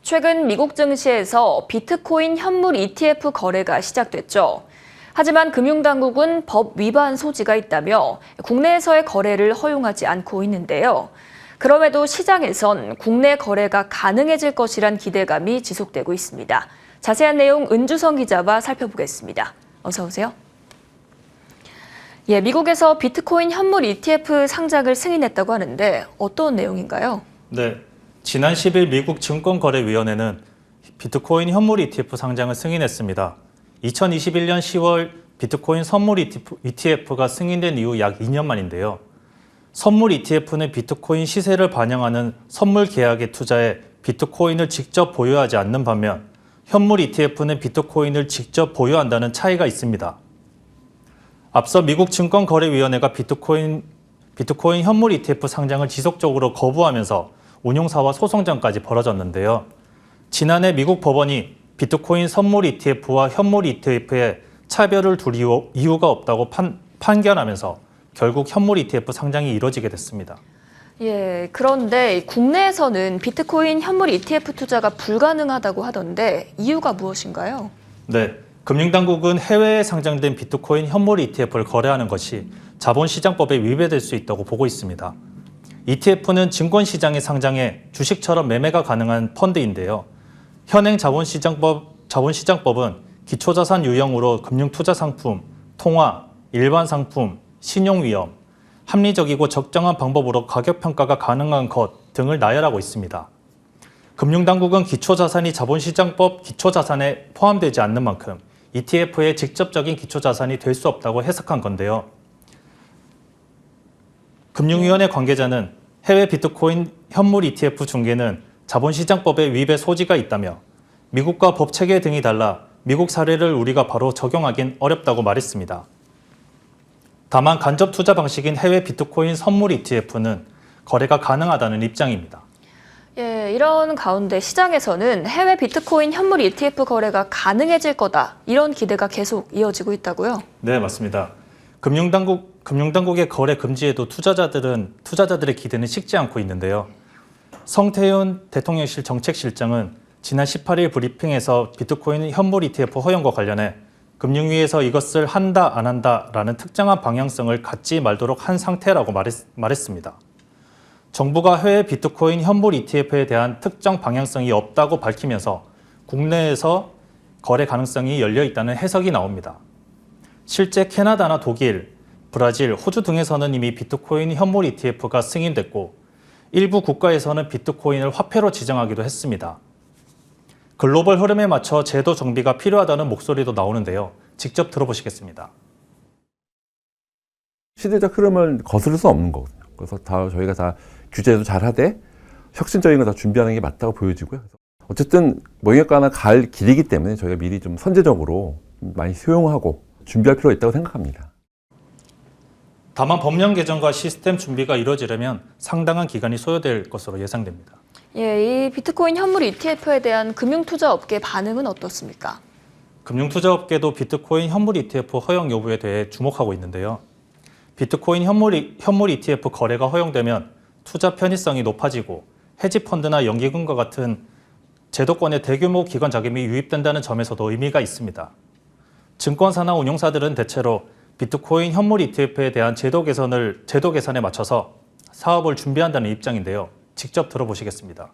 최근 미국 증시에서 비트코인 현물 ETF 거래가 시작됐죠. 하지만 금융당국은 법 위반 소지가 있다며 국내에서의 거래를 허용하지 않고 있는데요. 그럼에도 시장에선 국내 거래가 가능해질 것이란 기대감이 지속되고 있습니다. 자세한 내용 은주성 기자와 살펴보겠습니다. 어서 오세요. 미국에서 비트코인 현물 ETF 상장을 승인했다고 하는데 어떤 내용인가요? 네, 지난 10일 미국 증권거래위원회는 비트코인 현물 ETF 상장을 승인했습니다. 2021년 10월 비트코인 선물 ETF가 승인된 이후 약 2년 만인데요. 선물 ETF는 비트코인 시세를 반영하는 선물 계약에 투자해 비트코인을 직접 보유하지 않는 반면 현물 ETF는 비트코인을 직접 보유한다는 차이가 있습니다. 앞서 미국 증권거래위원회가 비트코인 현물 ETF 상장을 지속적으로 거부하면서 운용사와 소송전까지 벌어졌는데요. 지난해 미국 법원이 비트코인 선물 ETF와 현물 ETF에 차별을 둘 이유가 없다고 판결하면서 결국 현물 ETF 상장이 이뤄지게 됐습니다. 그런데 국내에서는 비트코인 현물 ETF 투자가 불가능하다고 하던데 이유가 무엇인가요? 네, 금융당국은 해외에 상장된 비트코인 현물 ETF를 거래하는 것이 자본시장법에 위배될 수 있다고 보고 있습니다. ETF는 증권시장에 상장해 주식처럼 매매가 가능한 펀드인데요. 현행 자본시장법은 기초자산 유형으로 금융투자상품, 통화, 일반 상품, 신용위험, 합리적이고 적정한 방법으로 가격평가가 가능한 것 등을 나열하고 있습니다. 금융당국은 기초자산이 자본시장법 기초자산에 포함되지 않는 만큼 ETF의 직접적인 기초자산이 될 수 없다고 해석한 건데요. 금융위원회 관계자는 해외 비트코인 현물 ETF 중개는 자본시장법에 위배 소지가 있다며 미국과 법체계 등이 달라 미국 사례를 우리가 바로 적용하긴 어렵다고 말했습니다. 다만 간접 투자 방식인 해외 비트코인 선물 ETF는 거래가 가능하다는 입장입니다. 이런 가운데 시장에서는 해외 비트코인 현물 ETF 거래가 가능해질 거다, 이런 기대가 계속 이어지고 있다고요? 네, 맞습니다. 금융당국의 거래 금지에도 투자자들의 기대는 식지 않고 있는데요. 성태훈 대통령실 정책실장은 지난 18일 브리핑에서 비트코인 현물 ETF 허용과 관련해 금융위에서 이것을 한다 안 한다라는 특정한 방향성을 갖지 말도록 한 상태라고 말했습니다. 정부가 해외 비트코인 현물 ETF에 대한 특정 방향성이 없다고 밝히면서 국내에서 거래 가능성이 열려 있다는 해석이 나옵니다. 실제 캐나다나 독일, 브라질, 호주 등에서는 이미 비트코인 현물 ETF가 승인됐고 일부 국가에서는 비트코인을 화폐로 지정하기도 했습니다. 글로벌 흐름에 맞춰 제도 정비가 필요하다는 목소리도 나오는데요. 직접 들어보시겠습니다. 시대적 흐름을 거스를 수 없는 거거든요. 그래서 저희가 다 규제도 잘하되 혁신적인 거 다 준비하는 게 맞다고 보여지고요. 어쨌든 영역가나 갈 길이기 때문에 저희가 미리 좀 선제적으로 많이 수용하고 준비할 필요가 있다고 생각합니다. 다만 법령 개정과 시스템 준비가 이루어지려면 상당한 기간이 소요될 것으로 예상됩니다. 이 비트코인 현물 ETF에 대한 금융투자업계 반응은 어떻습니까? 금융투자업계도 비트코인 현물 ETF 허용 여부에 대해 주목하고 있는데요. 비트코인 현물 ETF 거래가 허용되면 투자 편의성이 높아지고 헤지펀드나 연기금과 같은 제도권의 대규모 기관 자금이 유입된다는 점에서도 의미가 있습니다. 증권사나 운용사들은 대체로 비트코인 현물 ETF에 대한 제도 개선에 맞춰서 사업을 준비한다는 입장인데요. 직접 들어보시겠습니다.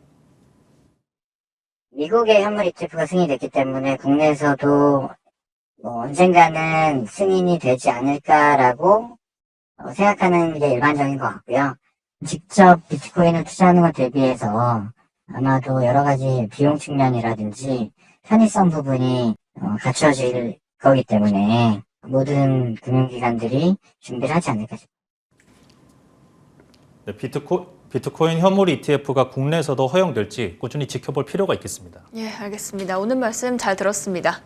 미국의 현물 ETF가 승인됐기 때문에 국내에서도 언젠가는 승인이 되지 않을까라고 생각하는 게 일반적인 것 같고요. 직접 비트코인을 투자하는 것 대비해서 아마도 여러 가지 비용 측면이라든지 편의성 부분이 갖춰질 거기 때문에 모든 금융기관들이 준비를 하지 않을까 싶습니다. 네, 비트코인 현물 ETF가 국내에서도 허용될지 꾸준히 지켜볼 필요가 있겠습니다. 알겠습니다. 오늘 말씀 잘 들었습니다.